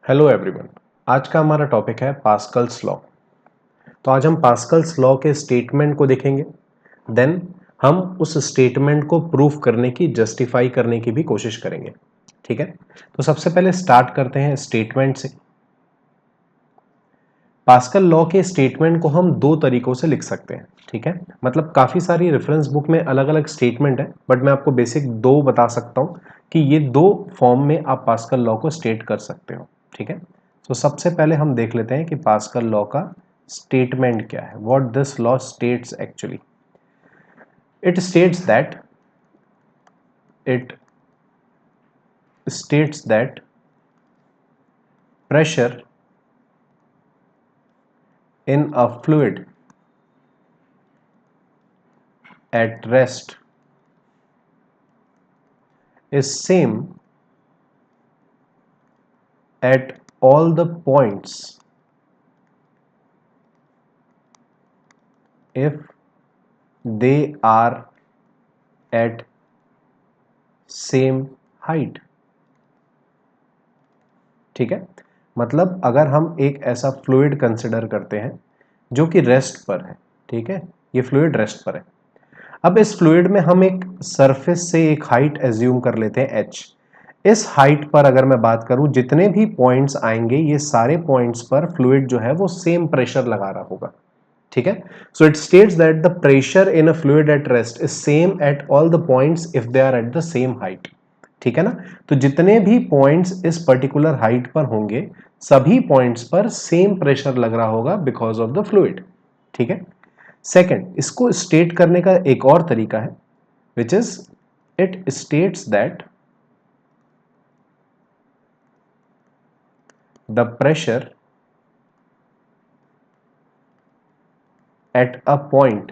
Hello everyone. आज का हमारा टॉपिक है पास्कल्स लॉ। तो आज हम पास्कल्स लॉ के स्टेटमेंट को देखेंगे, देन हम उस स्टेटमेंट को प्रूफ करने की, जस्टिफाई करने की भी कोशिश करेंगे। ठीक है, तो सबसे पहले स्टार्ट करते हैं स्टेटमेंट से। पास्कल लॉ के स्टेटमेंट को हम दो तरीकों से लिख सकते हैं। ठीक है, मतलब काफी सारी रेफरेंस बुक में अलग अलग स्टेटमेंट है, बट मैं आपको बेसिक दो बता सकता हूं कि ये दो फॉर्म में आप पास्कल लॉ को स्टेट कर सकते हो। ठीक है, तो सबसे पहले हम देख लेते हैं कि पास्कल लॉ का स्टेटमेंट क्या है, what this law states actually. It states that it states that pressure in a fluid at rest is same at all the points if they are at same height। ठीक है, मतलब अगर हम एक ऐसा फ्लूइड कंसिडर करते हैं जो कि रेस्ट पर है। ठीक है, ये फ्लूइड रेस्ट पर है। अब इस फ्लूइड में हम एक सरफेस से एक हाइट एज्यूम कर लेते हैं h। इस हाइट पर अगर मैं बात करूं, जितने भी पॉइंट्स आएंगे ये सारे पॉइंट्स पर फ्लूइड जो है वो सेम प्रेशर लगा रहा होगा। ठीक है, so it states that the pressure in a fluid at rest is same at all the points if they are at the same height. ठीक है ना, तो जितने भी पॉइंट्स इस पर्टिकुलर हाइट पर होंगे सभी पॉइंट्स पर सेम प्रेशर लग रहा होगा बिकॉज ऑफ द फ्लूइड। ठीक है, सेकंड, इसको स्टेट करने का एक और तरीका है which is it states that the pressure at a point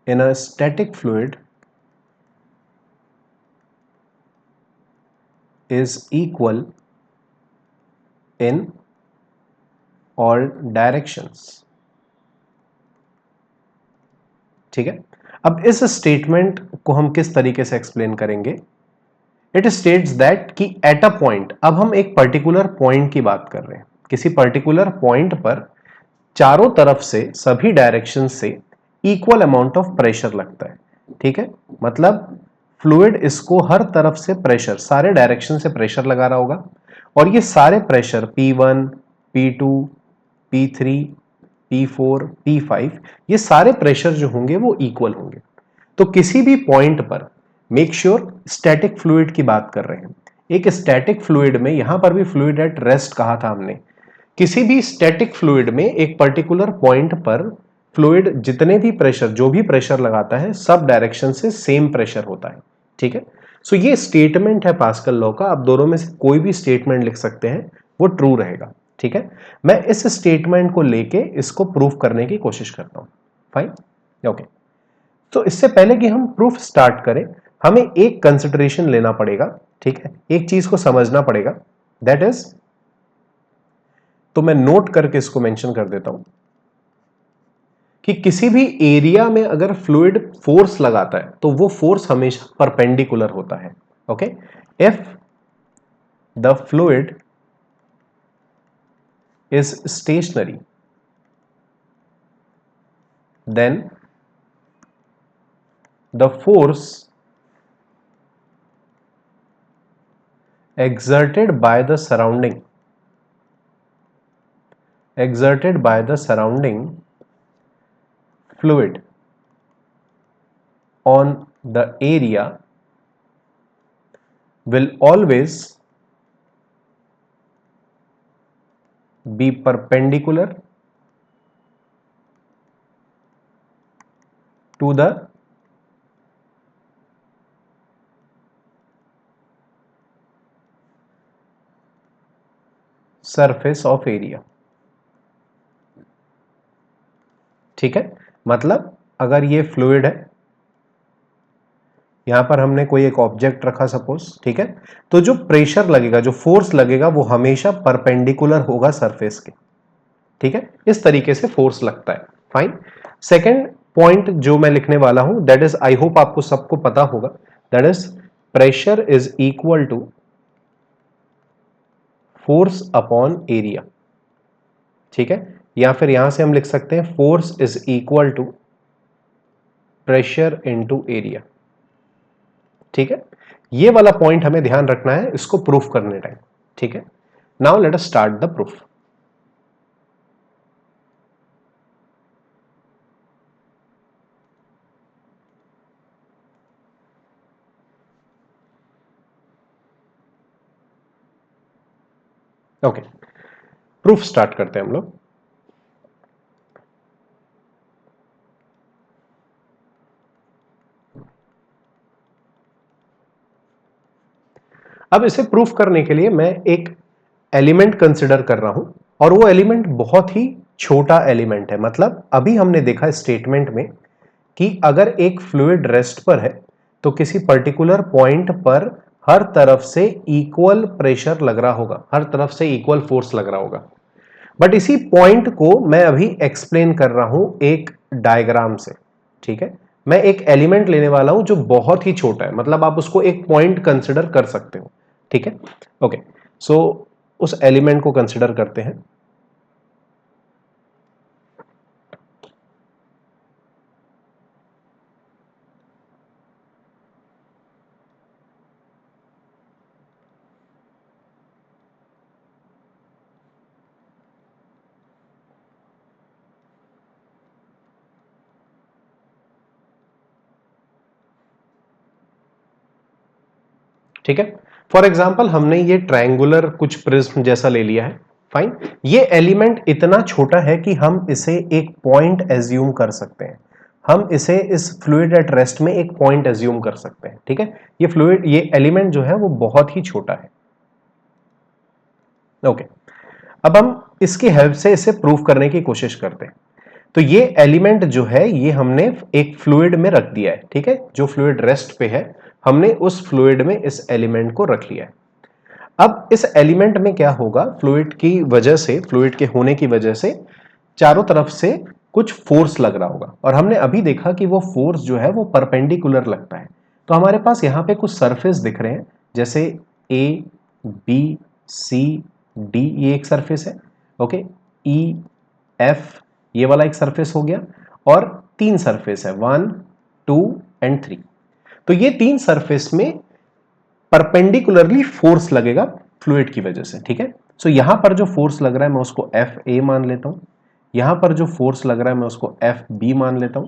in a static fluid is equal in all directions। ठीक है, अब इस स्टेटमेंट को हम किस तरीके से एक्सप्लेन करेंगे। इट स्टेट्स दैट कि एट अ पॉइंट, अब हम एक पर्टिकुलर पॉइंट की बात कर रहे हैं, किसी पर्टिकुलर पॉइंट पर चारों तरफ से सभी डायरेक्शन से इक्वल अमाउंट ऑफ प्रेशर लगता है। ठीक है, मतलब फ्लूइड इसको हर तरफ से प्रेशर, सारे डायरेक्शन से प्रेशर लगा रहा होगा, और ये सारे pressure P1, P2, P3, P4, P5, ये सारे प्रेशर जो होंगे वो इक्वल होंगे। तो किसी भी पॉइंट पर, मेक श्योर स्टैटिक फ्लूइड की बात कर रहे हैं, एक स्टैटिक फ्लूइड में, यहां पर भी फ्लूइड एट रेस्ट कहा था हमने, किसी भी स्टैटिक फ्लूइड में एक पर्टिकुलर पॉइंट पर फ्लूइड जितने भी प्रेशर, जो भी प्रेशर लगाता है सब डायरेक्शन से सेम प्रेशर होता है। ठीक है, सो ये स्टेटमेंट है पास्कल लॉ का। आप दोनों में से कोई भी स्टेटमेंट लिख सकते हैं, वो ट्रू रहेगा। ठीक है, मैं इस स्टेटमेंट को लेके इसको प्रूफ करने की कोशिश करता हूं। Fine, okay. तो इससे पहले कि हम प्रूफ स्टार्ट करें, हमें एक कंसिडरेशन लेना पड़ेगा। ठीक है, एक चीज को समझना पड़ेगा, दैट इज, तो मैं नोट करके इसको मेंशन कर देता हूं कि किसी भी एरिया में अगर फ्लूइड फोर्स लगाता है तो वो फोर्स हमेशा परपेंडिकुलर होता है। Okay, if the fluid is stationary then the force exerted by the surrounding exerted by the surrounding fluid on the area will always be perpendicular to the surface of area। ठीक है, मतलब अगर ये fluid है, यहां पर हमने कोई एक ऑब्जेक्ट रखा सपोज, ठीक है, तो जो प्रेशर लगेगा, जो फोर्स लगेगा वो हमेशा परपेंडिकुलर होगा सरफेस के। ठीक है, इस तरीके से फोर्स लगता है। फाइन, सेकेंड पॉइंट जो मैं लिखने वाला हूं, दैट इज, आई होप आपको सबको पता होगा, that is pressure is equal to force upon area, ठीक है, या फिर यहां से हम लिख सकते हैं force is equal to pressure into area, ठीक है। ये वाला पॉइंट हमें ध्यान रखना है इसको प्रूफ करने टाइम, ठीक है। Now let us start the proof. Okay, proof start करते हैं हम लोग। अब इसे प्रूफ करने के लिए मैं एक एलिमेंट कंसिडर कर रहा हूं, और वो एलिमेंट बहुत ही छोटा एलिमेंट है। मतलब अभी हमने देखा स्टेटमेंट में कि अगर एक फ्लूइड रेस्ट पर है तो किसी पर्टिकुलर पॉइंट पर हर तरफ से इक्वल प्रेशर लग रहा होगा, हर तरफ से इक्वल फोर्स लग रहा होगा। बट इसी पॉइंट को मैं अभी एक्सप्लेन कर रहा हूं एक डायग्राम से, ठीक है। मैं एक एलिमेंट लेने वाला हूं जो बहुत ही छोटा है, मतलब आप उसको एक पॉइंट कंसिडर कर सकते हो, ठीक है। ओके, सो उस एलिमेंट को कंसिडर करते हैं। ठीक है, फॉर एग्जाम्पल हमने ये ट्रायंगुलर कुछ प्रिज्म जैसा ले लिया है, फाइन। ये एलिमेंट इतना छोटा है कि हम इसे एक पॉइंट एज्यूम कर सकते हैं, हम इसे इस फ्लूइड एट रेस्ट में एक पॉइंट एज्यूम कर सकते हैं, ठीक है। ये फ्लूइड, ये एलिमेंट जो है वो बहुत ही छोटा है। ओके, अब हम इसकी हेल्प से इसे प्रूव करने की कोशिश करते हैं। तो ये एलिमेंट जो है ये हमने एक फ्लूइड में रख दिया है, ठीक है। जो फ्लूइड रेस्ट पे है हमने उस फ्लूइड में इस एलिमेंट को रख लिया है। अब इस एलिमेंट में क्या होगा, फ्लूइड की वजह से, फ्लूइड के होने की वजह से चारों तरफ से कुछ फोर्स लग रहा होगा, और हमने अभी देखा कि वो फोर्स जो है वो परपेंडिकुलर लगता है। तो हमारे पास यहां पे कुछ सरफेस दिख रहे हैं, जैसे ए, बी, सी, डी, ये एक सरफेस है। ओके, ई, एफ, ये वाला एक सरफेस हो गया, और तीन सरफेस है, 1, 2 एंड 3। तो ये तीन सरफेस में परपेंडिकुलरली फोर्स लगेगा फ्लूइड की वजह से, ठीक है। सो यहां पर जो फोर्स लग रहा है मैं उसको एफ ए मान लेता हूं, यहां पर जो फोर्स लग रहा है मैं उसको एफ बी मान लेता हूं,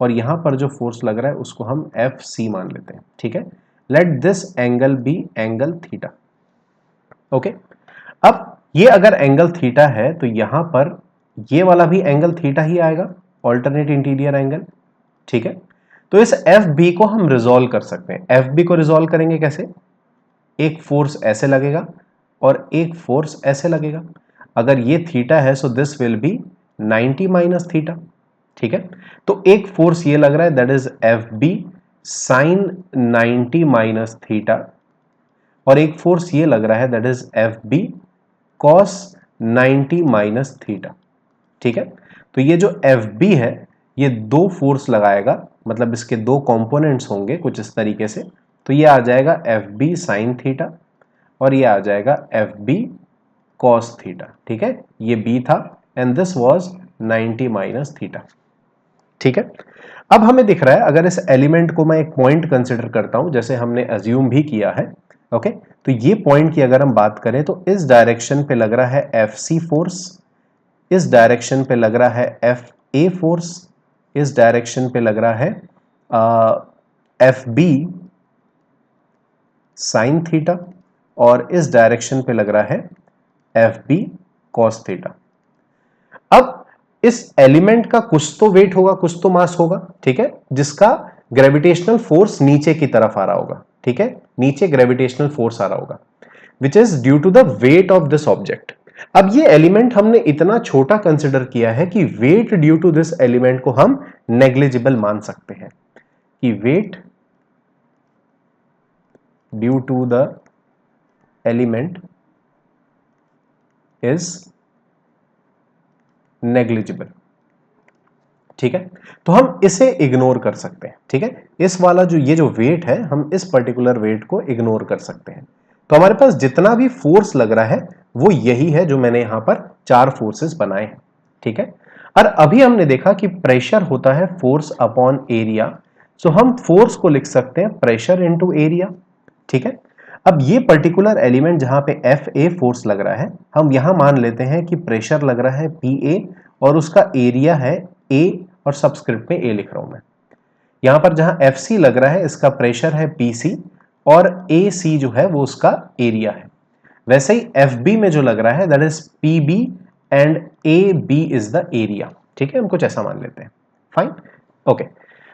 और यहां पर जो फोर्स लग रहा है उसको हम एफ सी मान लेते हैं, ठीक है। Let this angle be angle theta. Okay, अब ये अगर एंगल थीटा है तो यहां पर ये वाला भी एंगल थीटा ही आएगा, ऑल्टरनेट इंटीरियर एंगल, ठीक है। तो इस एफ बी को हम रिजोल्व कर सकते हैं। एफ बी को रिजोल्व करेंगे कैसे, एक फोर्स ऐसे लगेगा और एक फोर्स ऐसे लगेगा। अगर ये थीटा है so this will be 90 minus theta, ठीक है। तो एक फोर्स ये लग रहा है that is F B sine 90 minus theta, और एक फोर्स ये लग रहा है that is F B cos 90 minus theta, ठीक है। तो ये जो एफ बी है ये दो फोर्स लगाएगा, मतलब इसके दो कंपोनेंट्स होंगे कुछ इस तरीके से। तो ये आ जाएगा एफ बी साइन थीटा, और ये आ जाएगा एफ बी कॉस थीटा, ठीक है। ये बी था and this was 90 minus theta, ठीक है। अब हमें दिख रहा है अगर इस एलिमेंट को मैं एक पॉइंट कंसिडर करता हूं, जैसे हमने अज्यूम भी किया है, ओके। तो ये पॉइंट की अगर हम बात करें तो इस डायरेक्शन पे लग रहा है एफ सी फोर्स, इस डायरेक्शन पे लग रहा है एफ ए फोर्स, इस डायरेक्शन पे लग रहा है एफ बी साइन थीटा, और इस डायरेक्शन पे लग रहा है एफ बी कॉस थीटा। अब इस एलिमेंट का कुछ तो वेट होगा, कुछ तो मास होगा, ठीक है, जिसका ग्रेविटेशनल फोर्स नीचे की तरफ आ रहा होगा, ठीक है। नीचे ग्रेविटेशनल फोर्स आ रहा होगा which is due to the weight of this object. अब ये एलिमेंट हमने इतना छोटा कंसिडर किया है कि weight due to this element को हम नेग्लिजिबल मान सकते हैं, कि weight due to the element is negligible, ठीक है। तो हम इसे इग्नोर कर सकते हैं, ठीक है। इस वाला जो ये जो वेट है हम इस पर्टिकुलर वेट को इग्नोर कर सकते हैं। तो हमारे पास जितना भी फोर्स लग रहा है वो यही है जो मैंने यहां पर 4 फोर्सेस बनाए हैं, ठीक है। और अभी हमने देखा कि प्रेशर होता है फोर्स अपॉन एरिया, सो हम फोर्स को लिख सकते हैं प्रेशर इनटू एरिया, ठीक है। अब ये पर्टिकुलर एलिमेंट जहां पे एफ ए फोर्स लग रहा है, हम यहां मान लेते हैं कि प्रेशर लग रहा है पी ए और उसका एरिया है ए, और सबस्क्रिप्ट में ए लिख रहा हूं मैं। यहां पर जहां एफ सी लग रहा है इसका प्रेशर है पी सी और ए सी जो है वो उसका एरिया है। वैसे ही एफ बी में जो लग रहा है that is P B and A B is the area, ठीक है। हम कुछ ऐसा मान लेते हैं, fine, okay.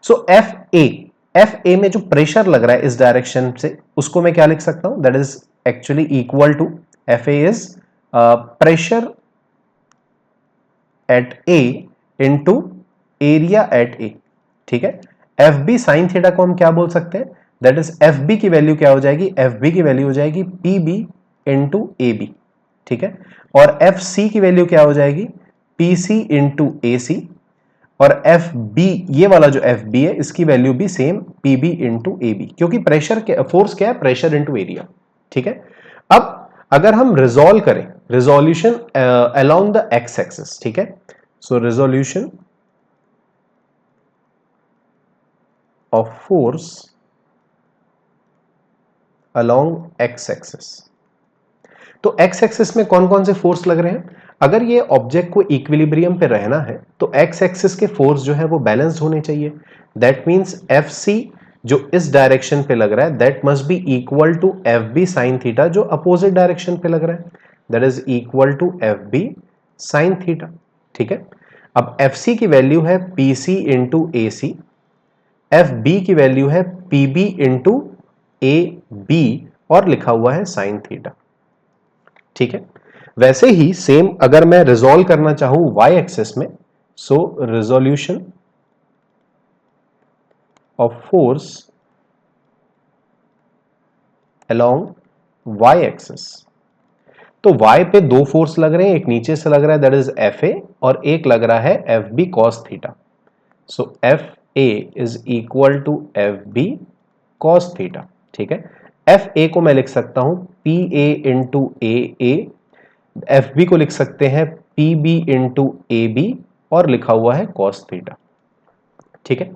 So F A में जो प्रेशर लग रहा है इस डायरेक्शन से, उसको मैं क्या लिख सकता हूं, that is actually equal to F A is pressure at A into area at A, ठीक है। एफ बी साइन थीटा को हम क्या बोल सकते हैं, दैट इज एफ बी की वैल्यू क्या हो जाएगी, एफ बी की वैल्यू हो जाएगी P B into A B, ठीक है। और एफ सी की वैल्यू क्या हो जाएगी, पी सी इंटू ए सी, और एफ बी, ये वाला जो एफ बी है इसकी वैल्यू भी same P B into A B, क्योंकि प्रेशर क्या, फोर्स क्या है, प्रेशर इंटू एरिया, ठीक है। अब अगर हम रिजॉल्व करें, resolution along the X axis, ठीक है। So resolution of force along X axis, तो एक्स एक्सिस में कौन कौन से फोर्स लग रहे हैं। अगर ये ऑब्जेक्ट को इक्विलिब्रियम पे रहना है तो एक्स एक्सिस के फोर्स जो है वो बैलेंस्ड होने चाहिए। दैट मींस एफ सी जो इस डायरेक्शन पे लग रहा है that must be equal to F B sine theta जो अपोजिट डायरेक्शन पे लग रहा है, that is equal to F B sine theta, ठीक है। अब एफ सी की वैल्यू है P C into A C, F B की वैल्यू है P B into A B और लिखा हुआ है साइन थीटा, ठीक है। वैसे ही सेम अगर मैं रिजॉल्व करना चाहूं वाई एक्सिस में, so resolution of force along Y axis, तो y पे दो फोर्स लग रहे हैं, एक नीचे से लग रहा है दैट इज एफ ए और एक लग रहा है F B cos theta. So F A is equal to F B cos theta, ठीक है। एफ ए को मैं लिख सकता हूं P A into A, F B को लिख सकते हैं P B into A B और लिखा हुआ है कॉस थीटा, ठीक है।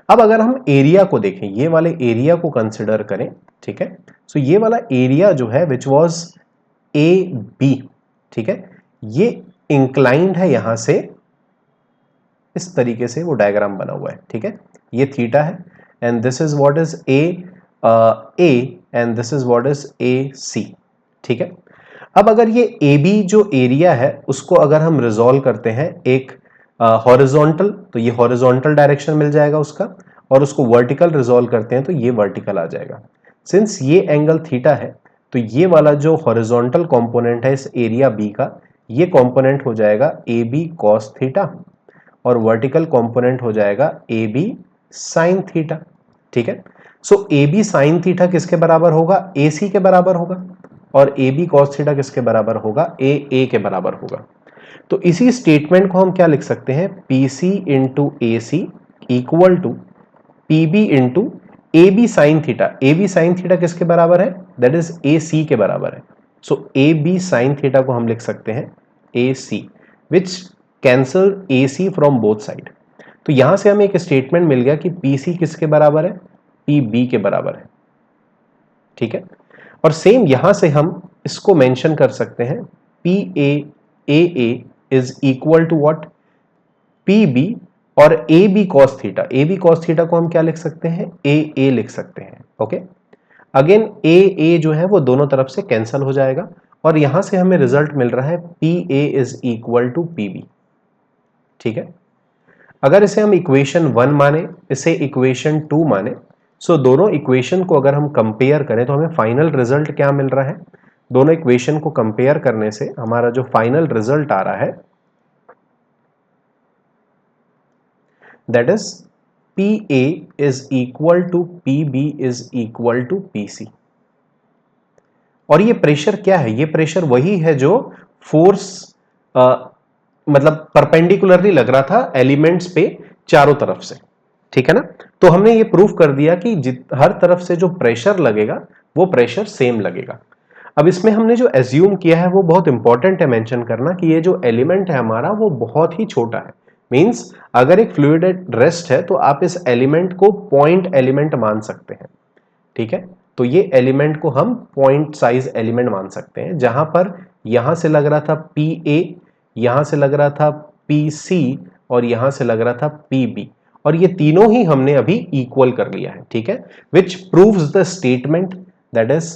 अब अगर हम एरिया को देखें, ये वाले एरिया को कंसिडर करें, ठीक है। सो ये वाला एरिया जो है विच वॉज ए बी, ठीक है, ये इंक्लाइंड है यहां से, इस तरीके से वो डायग्राम बना हुआ है, ठीक है। ये थीटा है and this is what is A and this is what is A C, ठीक है। अब अगर ये ए बी जो एरिया है उसको अगर हम रिजॉल्व करते हैं एक हॉरिजॉन्टल, तो ये हॉरिजॉन्टल डायरेक्शन मिल जाएगा उसका, और उसको वर्टिकल रिजॉल्व करते हैं तो ये वर्टिकल आ जाएगा। सिंस ये एंगल थीटा है तो ये वाला जो हॉरिजॉन्टल कंपोनेंट है इस एरिया बी का, ये कंपोनेंट हो जाएगा ए बी कॉस थीटा और वर्टिकल कंपोनेंट हो जाएगा ए बी साइन थीटा, ठीक है। So A B sine theta किसके बराबर होगा, ए सी के बराबर होगा, और ए बी कॉस थीटा किसके बराबर होगा, ए के बराबर होगा। तो इसी स्टेटमेंट को हम क्या लिख सकते हैं, P C into A C equal to P B into A B sine theta, A B sine theta किसके बराबर है, दैट इज ए सी के बराबर है। So A B sine theta को हम लिख सकते हैं A C which cancel A C from both side. तो यहां से हमें एक स्टेटमेंट मिल गया कि पी सी किसके बराबर है, पी बी के बराबर है, ठीक है। और सेम यहां से हम इसको मेंशन कर सकते हैं P A is equal to what, P B और A B cos theta, A B cos theta को हम क्या लिख सकते हैं, ए लिख सकते हैं, ओके। अगेन ए जो है वो दोनों तरफ से कैंसल हो जाएगा और यहां से हमें रिजल्ट मिल रहा है P A is equal to P B, ठीक है। अगर इसे हम इक्वेशन 1 माने, इसे इक्वेशन 2 माने, सो दोनों इक्वेशन को अगर हम कंपेयर करें तो हमें फाइनल रिजल्ट क्या मिल रहा है, दोनों इक्वेशन को कंपेयर करने से हमारा जो फाइनल रिजल्ट आ रहा है that is P A is equal to P B is equal to P C. और ये प्रेशर क्या है, ये प्रेशर वही है जो फोर्स मतलब परपेंडिकुलरली लग रहा था एलिमेंट्स पे चारों तरफ से, ठीक है ना। तो हमने ये प्रूफ कर दिया कि हर तरफ से जो प्रेशर लगेगा वो प्रेशर सेम लगेगा। अब इसमें हमने जो एज्यूम किया है वो बहुत इंपॉर्टेंट है मेंशन करना कि ये जो एलिमेंट है हमारा वो बहुत ही छोटा है। मींस अगर एक फ्लूइड एट रेस्ट है तो आप इस एलिमेंट को पॉइंट एलिमेंट मान सकते हैं, ठीक है। तो ये एलिमेंट को हम पॉइंट साइज एलिमेंट मान सकते हैं, जहां पर यहां से लग रहा था PA, यहां से लग रहा था PC और यहां से लग रहा था PB, और ये तीनों ही हमने अभी इक्वल कर लिया है, ठीक है। Which proves the statement that is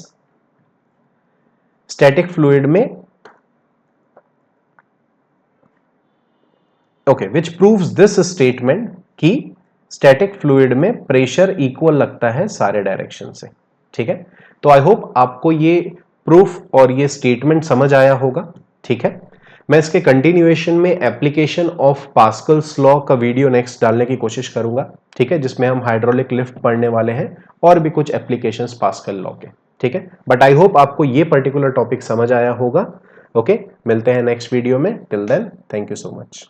static fluid में, okay, which proves this statement कि स्टैटिक फ्लूइड में प्रेशर इक्वल लगता है सारे डायरेक्शन से, ठीक है। तो आई होप आपको ये प्रूफ और ये स्टेटमेंट समझ आया होगा, ठीक है। मैं इसके कंटिन्यूएशन में एप्लीकेशन ऑफ पास्कल्स लॉ का वीडियो नेक्स्ट डालने की कोशिश करूंगा, ठीक है, जिसमें हम हाइड्रोलिक लिफ्ट पढ़ने वाले हैं और भी कुछ एप्लीकेशंस पास्कल लॉ के, ठीक है। बट आई होप आपको ये पर्टिकुलर टॉपिक समझ आया होगा। ओके, मिलते हैं नेक्स्ट वीडियो में। Till then, thank you so much.